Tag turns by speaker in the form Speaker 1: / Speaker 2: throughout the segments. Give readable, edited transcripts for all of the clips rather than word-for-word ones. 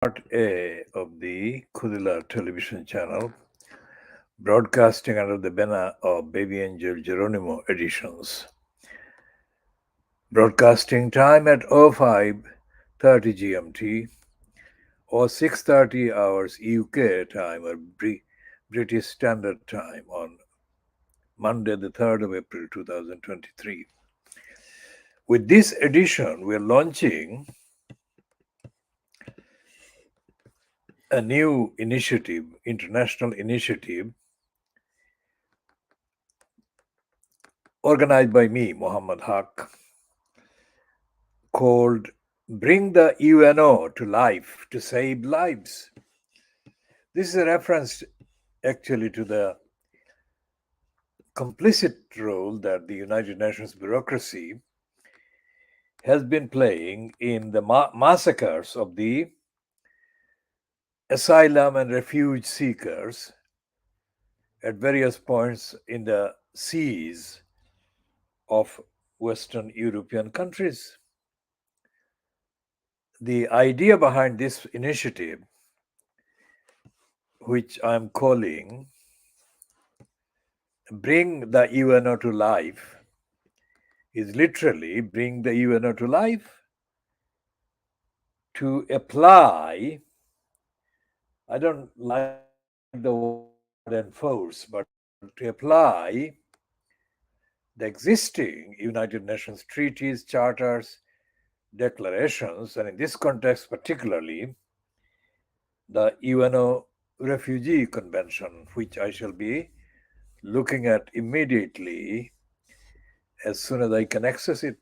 Speaker 1: Part A of the Khoodeelaar television channel, broadcasting under the banner of Baby Angel Geronimo editions. Broadcasting time at 05:30 GMT or 6:30 hours UK time or British Standard Time on Monday, the 3rd of April 2023. With this edition, we're launching a new initiative, international initiative, organized by me, Muhammad Haque, called Bring the UNO to Life to Save Lives. This is a reference actually to the complicit role that the United Nations bureaucracy has been playing in the massacres of the asylum and refuge seekers at various points in the seas of Western European countries. The idea behind this initiative, which I'm calling Bring the UNO to Life, is literally bring the UNO to life, to apply. I don't like the word enforce, but to apply the existing United Nations treaties, charters, declarations, and in this context particularly, the UNO Refugee Convention, which I shall be looking at immediately as soon as I can access it.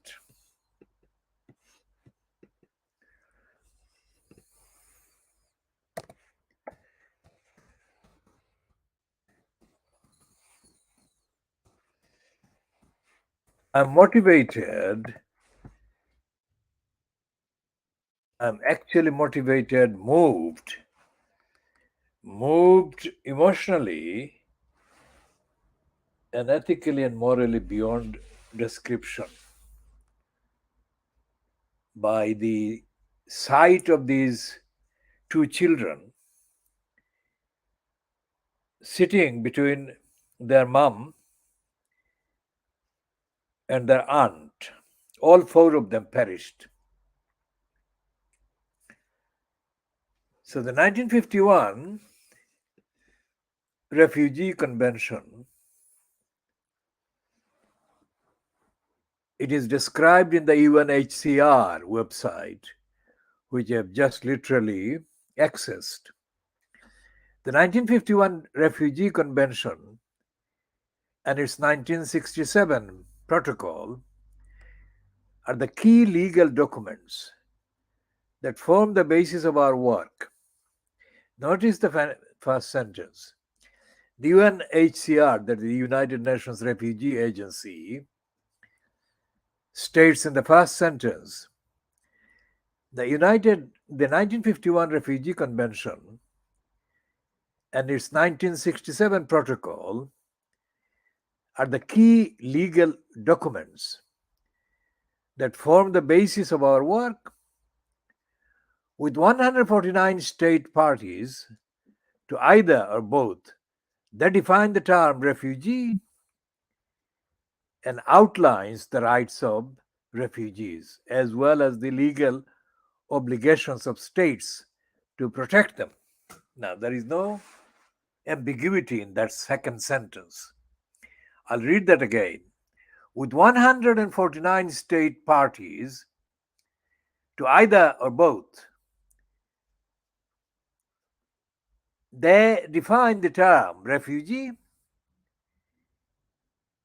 Speaker 1: I'm motivated. I'm actually motivated, moved emotionally and ethically and morally beyond description by the sight of these two children sitting between their mom and their aunt. All four of them perished. So the 1951 Refugee Convention, it is described in the UNHCR website, which I have just literally accessed. The 1951 Refugee Convention and its 1967 protocol are the key legal documents that form the basis of our work. Notice the first sentence. The UNHCR, that is the United Nations Refugee Agency, states in the first sentence, the 1951 Refugee Convention and its 1967 protocol are the key legal documents that form the basis of our work. With 149 state parties to either or both, they define the term refugee and outlines the rights of refugees as well as the legal obligations of states to protect them. Now, there is no ambiguity in that second sentence. I'll read that again. With 149 state parties to either or both, they define the term refugee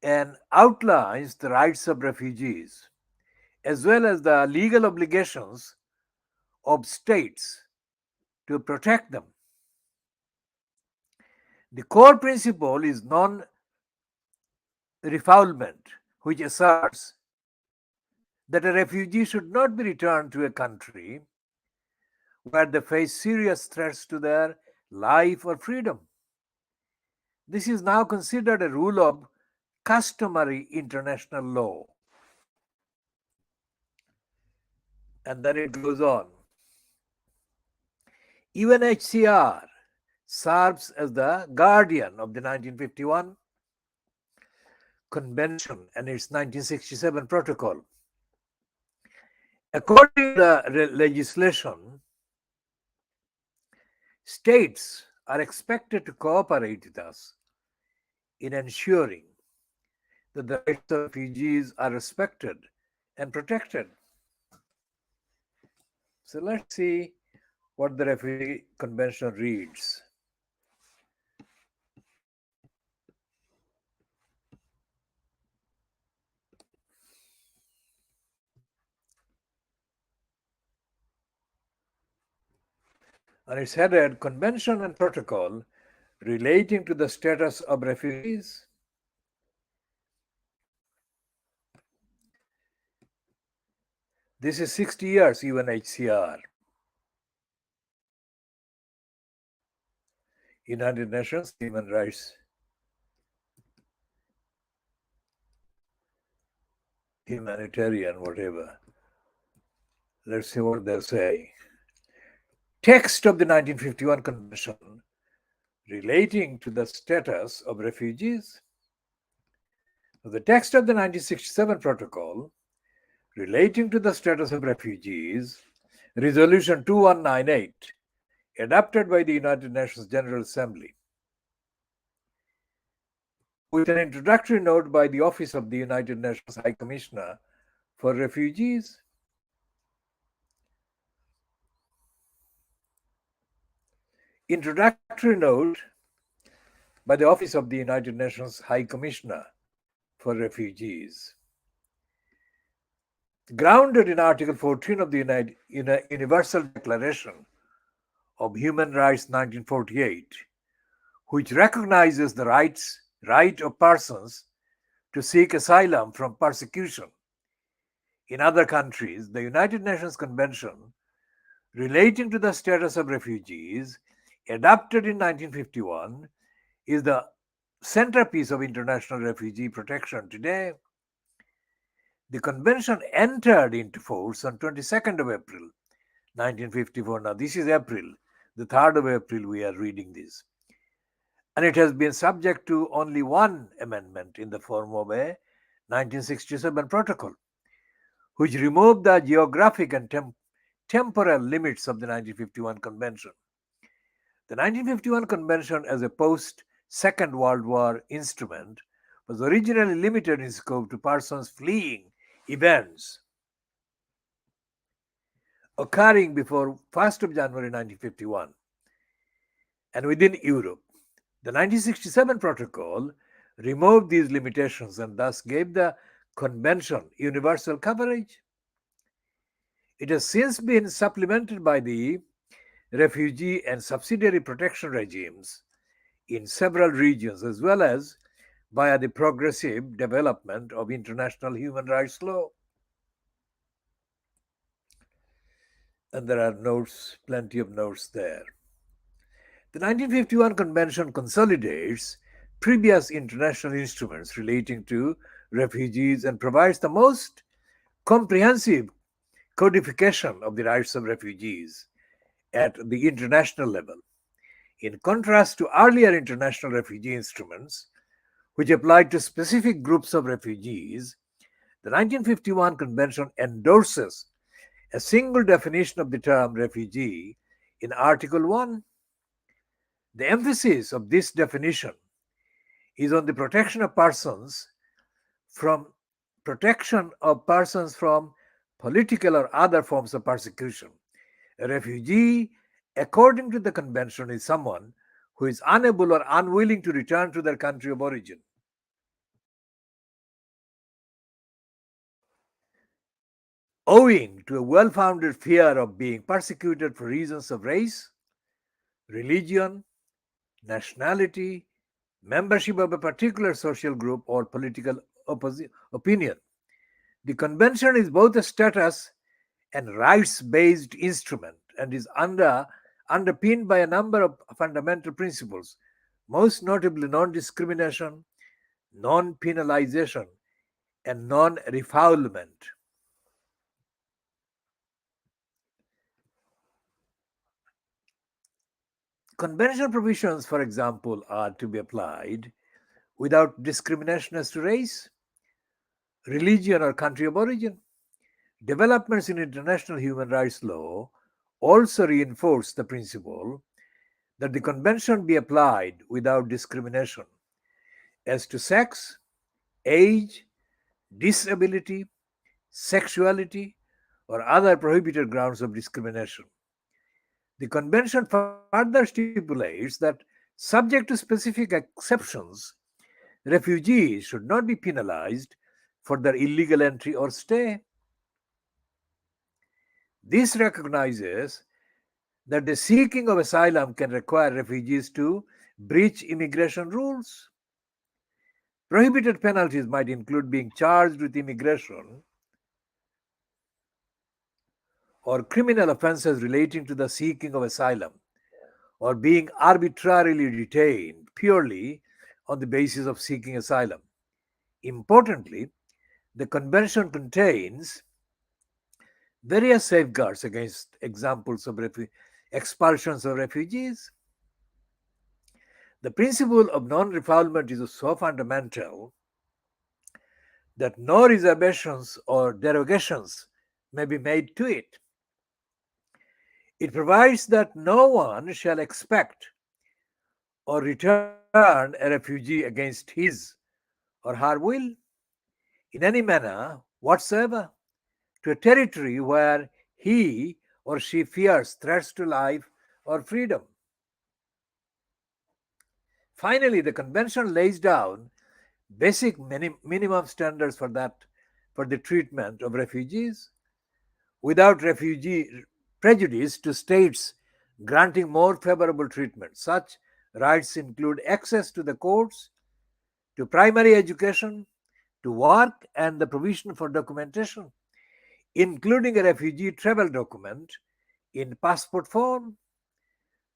Speaker 1: and outlines the rights of refugees as well as the legal obligations of states to protect them. The core principle is non-refoulement, which asserts that a refugee should not be returned to a country where they face serious threats to their life or freedom. This is now considered a rule of customary international law. And then it goes on. UNHCR serves as the guardian of the 1951 Convention and its 1967 protocol. According to the legislation, states are expected to cooperate with us in ensuring that the rights of refugees are respected and protected. So let's see what the Refugee Convention reads. And it's headed Convention and Protocol relating to the status of refugees. This is 60 years UNHCR. United Nations Human Rights Humanitarian, whatever. Let's see what they'll say. Text of the 1951 Convention relating to the status of refugees. The text of the 1967 Protocol relating to the status of refugees, Resolution 2198, adopted by the United Nations General Assembly, with an introductory note by the Office of the United Nations High Commissioner for Refugees. Introductory note by the Office of the United Nations High Commissioner for Refugees. Grounded in Article 14 of the Universal Declaration of Human Rights 1948, which recognizes the right of persons to seek asylum from persecution in other countries, the United Nations Convention relating to the status of refugees, adopted in 1951, is the centerpiece of international refugee protection today. The convention entered into force on 22nd of April, 1954. Now, this is April, the 3rd of April, we are reading this. And it has been subject to only one amendment in the form of a 1967 protocol, which removed the geographic and temporal limits of the 1951 Convention. The 1951 Convention, as a post-Second World War instrument, was originally limited in scope to persons fleeing events occurring before 1st of January 1951 and within Europe. The 1967 Protocol removed these limitations and thus gave the Convention universal coverage. It has since been supplemented by the refugee and subsidiary protection regimes in several regions, as well as via the progressive development of international human rights law. And there are notes, plenty of notes there. The 1951 Convention consolidates previous international instruments relating to refugees and provides the most comprehensive codification of the rights of refugees at the international level. In contrast to earlier international refugee instruments, which applied to specific groups of refugees, the 1951 Convention endorses a single definition of the term refugee in Article 1. The emphasis of this definition is on the protection of persons from political or other forms of persecution. A refugee, according to the Convention, is someone who is unable or unwilling to return to their country of origin. Owing to a well-founded fear of being persecuted for reasons of race, religion, nationality, membership of a particular social group, or political opinion. The Convention is both a status and rights-based instrument and is underpinned by a number of fundamental principles, most notably non-discrimination, non-penalization, and non-refoulement. Conventional provisions, for example, are to be applied without discrimination as to race, religion, or country of origin. Developments in international human rights law also reinforce the principle that the convention be applied without discrimination as to sex, age, disability, sexuality, or other prohibited grounds of discrimination. The convention further stipulates that, subject to specific exceptions, refugees should not be penalized for their illegal entry or stay. This recognizes that the seeking of asylum can require refugees to breach immigration rules. Prohibited penalties might include being charged with immigration or criminal offenses relating to the seeking of asylum, or being arbitrarily detained purely on the basis of seeking asylum. Importantly, the Convention contains various safeguards against examples of expulsions of refugees. The principle of non refoulement is so fundamental that no reservations or derogations may be made to it. It provides that no one shall expect or return a refugee against his or her will in any manner whatsoever to a territory where he or she fears threats to life or freedom. Finally, the convention lays down basic minimum standards for the treatment of refugees without refugee prejudice to states granting more favorable treatment. Such rights include access to the courts, to primary education, to work, and the provision for documentation, including a refugee travel document in passport form.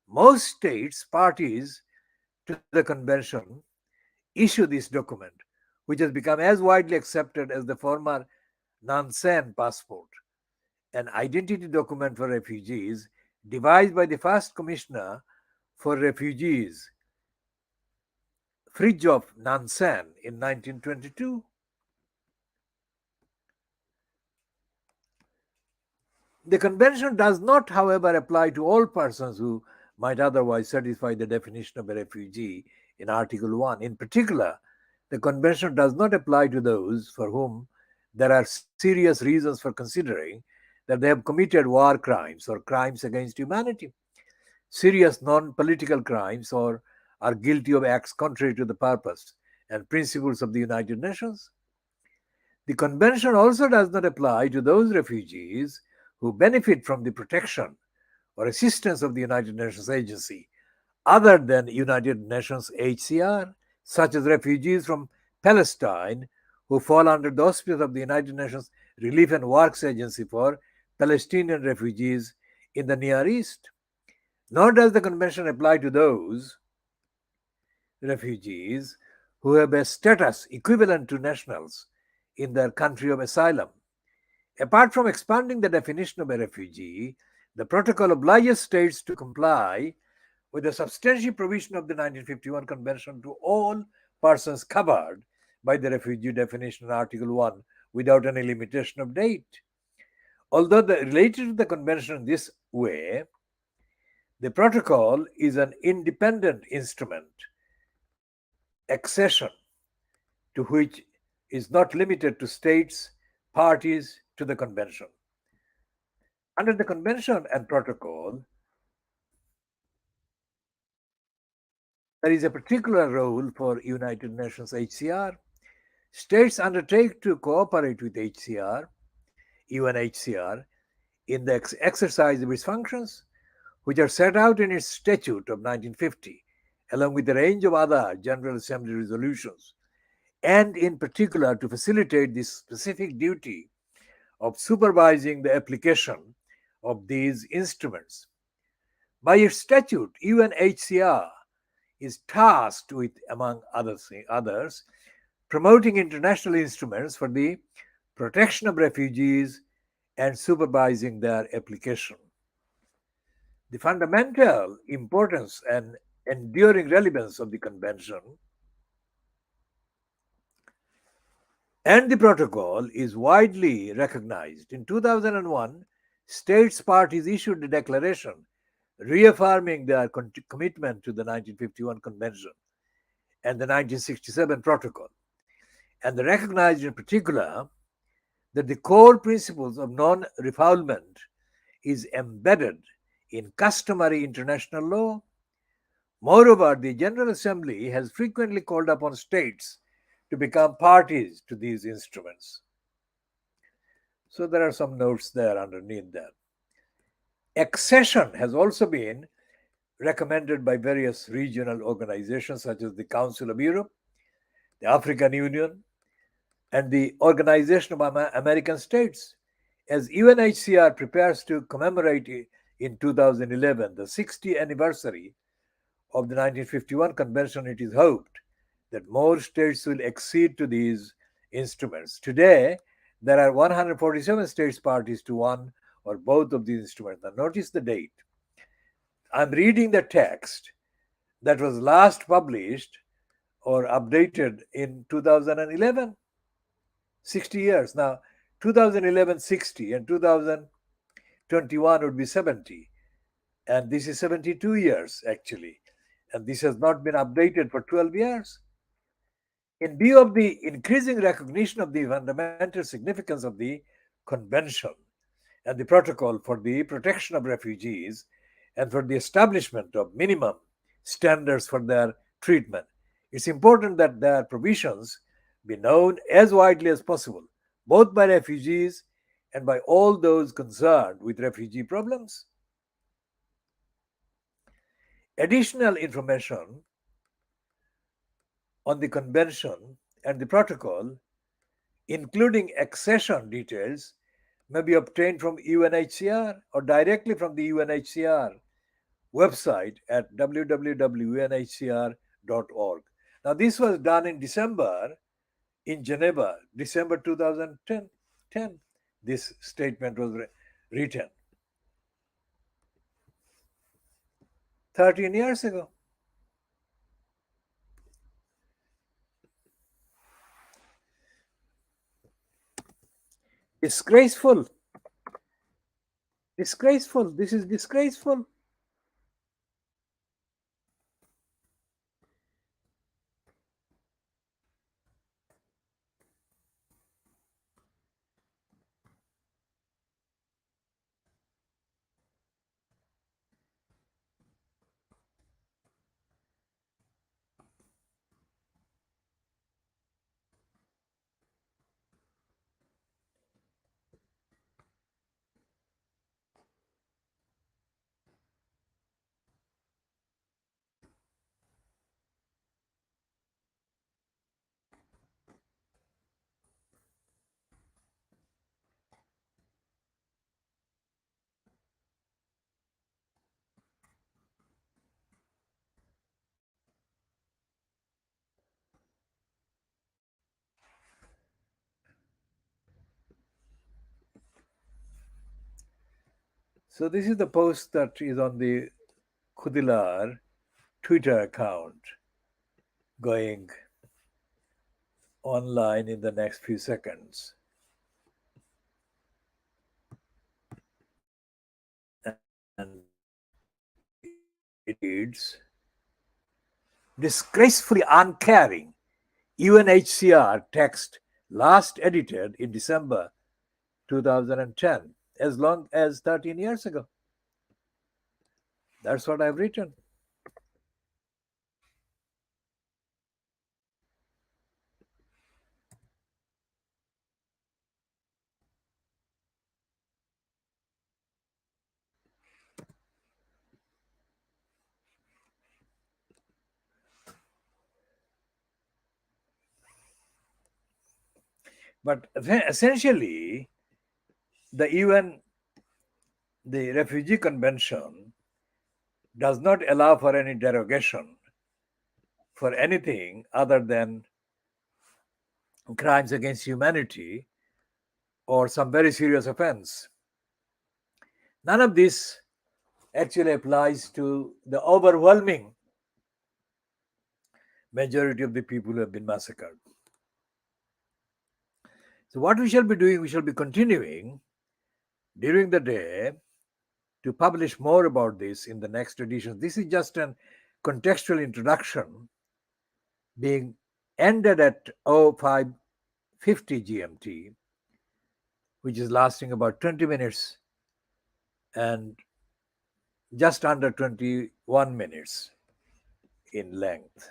Speaker 1: Most states parties to the convention issue this document, which has become as widely accepted as the former Nansen passport, an identity document for refugees devised by the first commissioner for refugees, Fridtjof Nansen, in 1922. The convention does not, however, apply to all persons who might otherwise satisfy the definition of a refugee in Article 1. In particular, the convention does not apply to those for whom there are serious reasons for considering that they have committed war crimes or crimes against humanity, serious non political crimes, or are guilty of acts contrary to the purpose and principles of the United Nations. The convention also does not apply to those refugees who benefit from the protection or assistance of the United Nations agency other than United Nations HCR, such as refugees from Palestine who fall under the auspices of the United Nations Relief and Works Agency for Palestinian refugees in the Near East. Nor does the convention apply to those refugees who have a status equivalent to nationals in their country of asylum. Apart from expanding the definition of a refugee, the protocol obliges states to comply with the substantial provision of the 1951 Convention to all persons covered by the refugee definition in Article 1 without any limitation of date. Although related to the Convention in this way, the protocol is an independent instrument, accession to which is not limited to states parties to the Convention. Under the Convention and Protocol, there is a particular role for United Nations HCR. States undertake to cooperate with HCR, UNHCR, in the exercise of its functions, which are set out in its statute of 1950, along with a range of other General Assembly resolutions, and in particular to facilitate the specific duty of supervising the application of these instruments. By its statute, UNHCR is tasked with, among others, promoting international instruments for the protection of refugees and supervising their application. The fundamental importance and enduring relevance of the convention and the protocol is widely recognized. In 2001, states parties issued a declaration reaffirming their commitment to the 1951 convention and the 1967 protocol, and they recognized in particular that the core principles of non-refoulement is embedded in customary international law. Moreover, the General Assembly has frequently called upon states to become parties to these instruments. So there are some notes there underneath that. Accession has also been recommended by various regional organizations such as the Council of Europe, the African Union, and the Organization of American States. As UNHCR prepares to commemorate in 2011 the 60th anniversary of the 1951 convention, it is hoped that more states will accede to these instruments. Today, there are 147 states parties to one or both of these instruments. Now, notice the date. I'm reading the text that was last published or updated in 2011, 60 years. Now, 2011, 60, and 2021 would be 70. And this is 72 years actually. And this has not been updated for 12 years. In view of the increasing recognition of the fundamental significance of the Convention and the Protocol for the protection of refugees and for the establishment of minimum standards for their treatment, it's important that their provisions be known as widely as possible, both by refugees and by all those concerned with refugee problems. Additional information on the Convention and the Protocol, including accession details, may be obtained from UNHCR or directly from the UNHCR website at www.unhcr.org. Now, this was done in December in Geneva, December 2010. This statement was written 13 years ago. Disgraceful. Disgraceful. This is disgraceful. So this is the post that is on the Khoodeelaar Twitter account going online in the next few seconds. And it reads, disgracefully uncaring UNHCR text last edited in December 2010, as long as 13 years ago. That's what I've written. But essentially, the UN, the Refugee Convention, does not allow for any derogation for anything other than crimes against humanity or some very serious offense. None of this actually applies to the overwhelming majority of the people who have been massacred. So what we shall be doing, we shall be continuing during the day to publish more about this in the next edition. This is just an contextual introduction being ended at 0550 GMT, which is lasting about 20 minutes and just under 21 minutes in length.